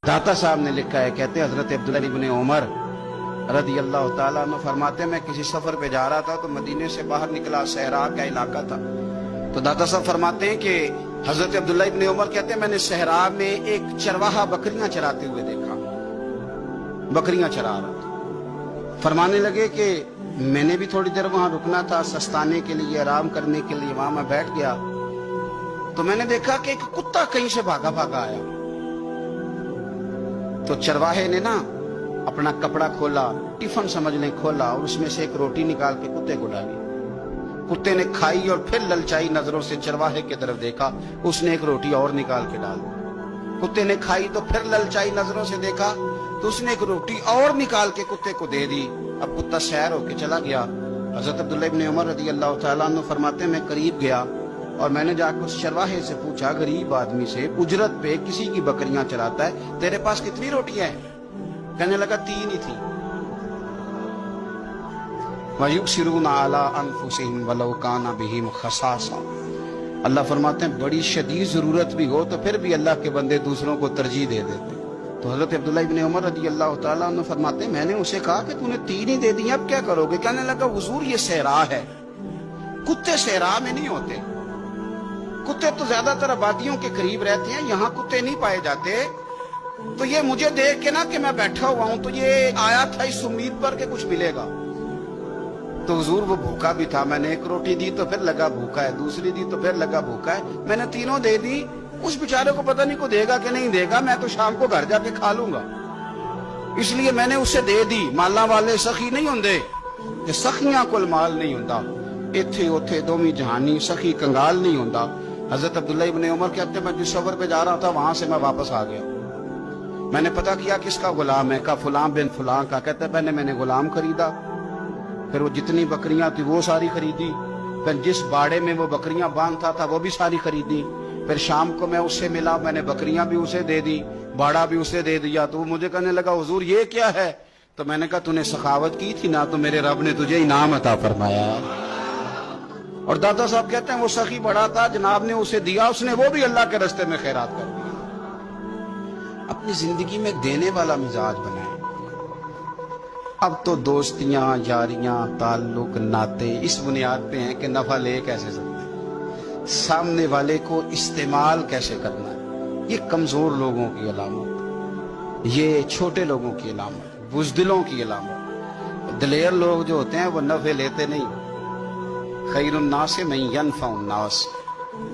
दाता साहब ने लिखा है, कहते हैं हजरत अब्दुल्लाह इब्न उमर रदी अल्लाह ताला अन्हु फरमाते, मैं किसी सफर पे जा रहा था तो मदीने से बाहर निकला, सहरा का इलाका था। तो दाता साहब फरमाते हैं कि हजरत अब्दुल्लाह इब्न उमर कहते हैं, मैंने सहरा में एक चरवाहा बकरियां चराते हुए देखा, बकरियां चरा रहा था। फरमाने लगे कि मैंने भी थोड़ी देर वहां रुकना था, सस्ताने के लिए, आराम करने के लिए वहां मैं बैठ गया। तो मैंने देखा कि एक कुत्ता कहीं से भागा भागा आया। तो चरवाहे ने ना अपना कपड़ा खोला, टिफिन समझ लें खोला, और उसमें से एक रोटी निकाल के कुत्ते को डाली। कुत्ते ने खाई और फिर ललचाई नजरों से चरवाहे की तरफ देखा, उसने एक रोटी और निकाल के डाल दी। कुत्ते ने खाई तो फिर ललचाई नजरों से देखा तो उसने एक रोटी और निकाल के कुत्ते को दे दी। अब कुत्ता सैर होके चला गया। हजरत अब्दुल्लाह इब्न उमर रज़ी अल्लाह तआला अन्हु फरमाते, मैं करीब गया और मैंने जाकर उस चरवाहे से पूछा, गरीब आदमी से, उजरत पे किसी की बकरियां चराता है, तेरे पास कितनी रोटियां हैं? कहने लगा 3 ही थी। वयुसिरून अला अनफुसिहिम वलौ काना बिहिम खसासा। अल्लाह फरमाते हैं बड़ी शदीद जरूरत भी हो तो फिर भी अल्लाह के बंदे दूसरों को तरजीह दे देते। तो हजरत अब्दुल्लाह इब्न उमर रज़ी अल्लाह तआला अन्हु फरमाते, मैंने उसे कहा कि तूने 3 ही दे दी, अब क्या करोगे? कहने लगा, हुजूर ये सहरा है, कुत्ते सहरा में नहीं होते, कुत्ते तो ज्यादातर आबादियों के करीब रहते हैं, यहाँ कुत्ते नहीं पाए जाते। तो ये मुझे देख के ना कि मैं बैठा हुआ हूं तो ये आया था इस उम्मीद पर कि कुछ मिलेगा। तो हुजूर वो भूखा भी था, मैंने एक रोटी दी तो फिर लगा भूखा है, दूसरी दी तो फिर लगा भूखा है, मैंने 3 दे दी। उस बेचारे को पता नहीं को देगा कि नहीं देगा, मैं तो शाम को घर जाके खा लूंगा, इसलिए मैंने उसे दे दी। माला वाले सखी नहीं होंगे, सखियां कोल माल नहीं होता, इथे उथे दोवी जहानी सखी कंगाल नहीं होता। हजरत अब्दुल्ला इब्न उमर कहते, मैं जिस सफर पे जा रहा था वहां से मैं वापस आ गया। मैंने पता किया किसका गुलाम है, का फुलां बिन फुलां का। कहते पहले मैंने गुलाम खरीदा, फिर वो जितनी बकरियां थी वो सारी खरीदी, फिर जिस बाड़े में वो बकरियां बांधता था वो भी सारी खरीदी, फिर शाम को मैं उससे मिला, मैंने बकरियां भी उसे दे दी, बाड़ा भी उसे दे दिया। तो वो मुझे कहने लगा, हुजूर ये क्या है? तो मैंने कहा, तूने सखावत की थी ना, तो मेरे रब ने तुझे इनाम अता फरमाया। और दादा साहब कहते हैं वो सखी बड़ा था, जनाब ने उसे दिया, उसने वो भी अल्लाह के रास्ते में खैरात कर दिया। अपनी जिंदगी में देने वाला मिजाज बनाए। अब तो दोस्तियां, यारियां, ताल्लुक, नाते इस बुनियाद पे हैं कि नफा ले कैसे सकते हैं, सामने वाले को इस्तेमाल कैसे करना है। ये कमजोर लोगों की अलामत, ये छोटे लोगों की अलामत, बुज़दिलों की अलामत। दिलेर लोग जो होते हैं वो नफे लेते नहीं। खैरुन्नास मन यनफउन्नास,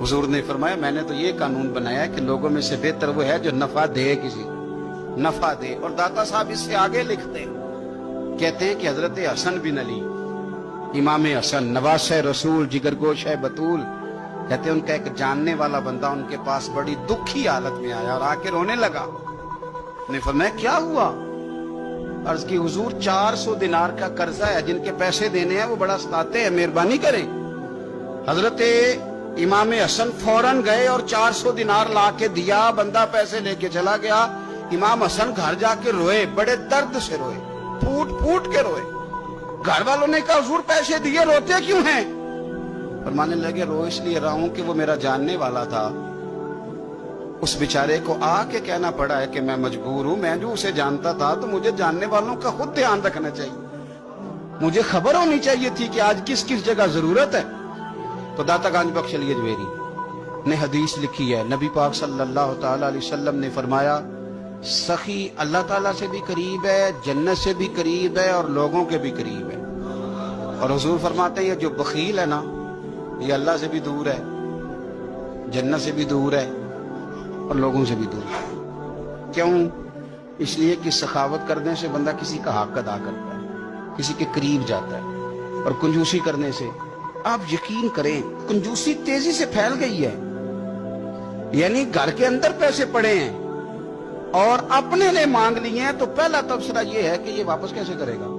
हुजूर ने फरमाया, मैंने तो ये कानून बनाया कि लोगों में से बेहतर वो है जो नफा दे, किसी को नफा दे। और दाता साहब इससे आगे लिखते हैं, कहते हैं कि हजरत हसन बिन अली, इमाम हसन, नवासे रसूल, जिगरगोश है बतूल, कहते हैं उनका एक जानने वाला बंदा उनके पास बड़ी दुखी हालत में आया और आके रोने लगा। ने फरमाया क्या हुआ? अर्ज की, हुजूर 400 दिनार का कर्जा है, जिनके पैसे देने हैं वो बड़ा सताते हैं, मेहरबानी करें। हजरत इमाम हसन फौरन गए और 400 दिनार ला के दिया, बंदा पैसे लेके चला गया। इमाम हसन घर जाके रोए, बड़े दर्द से रोए, फूट फूट के रोए। घर वालों ने कहा, हुजूर पैसे दिए, रोते क्यों हैं? फरमाने लगे, रो इसलिए रहा हूं कि वो मेरा जानने वाला था, उस बेचारे को आके कहना पड़ा है कि मैं मजबूर हूं। मैं जो उसे जानता था तो मुझे जानने वालों का खुद ध्यान रखना चाहिए, मुझे खबर होनी चाहिए थी कि आज किस किस जगह जरूरत है। तो दाता गंज बख्श अली अजमेरी ने हदीस लिखी है, नबी पाक सल्लल्लाहु तआला अलैहि वसल्लम ने फरमाया, सखी अल्लाह ताला से भी करीब है, जन्नत से भी करीब है और लोगों के भी करीब है। और हुजूर फरमाते हैं, जो बखील है ना, ये अल्लाह से भी दूर है, जन्नत से भी दूर है और लोगों से भी दूर है। क्यों? इसलिए कि सखावत करने से बंदा किसी का हक अदा करता है, किसी के करीब जाता है। और कंजूसी करने से, आप यकीन करें, कंजूसी तेजी से फैल गई है। यानी घर के अंदर पैसे पड़े हैं और अपने ने मांग लिए हैं, तो पहला तबसरा ये है कि ये वापस कैसे करेगा।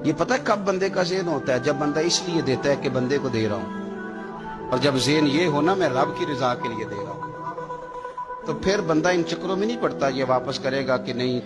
ये पता है कब बंदे का ज़हन होता है? जब बंदा इसलिए देता है कि बंदे को दे रहा हूं, और जब ज़हन ये हो ना मैं रब की रजा के लिए दे रहा हूं, तो फिर बंदा इन चक्करों में नहीं पड़ता ये वापस करेगा कि नहीं,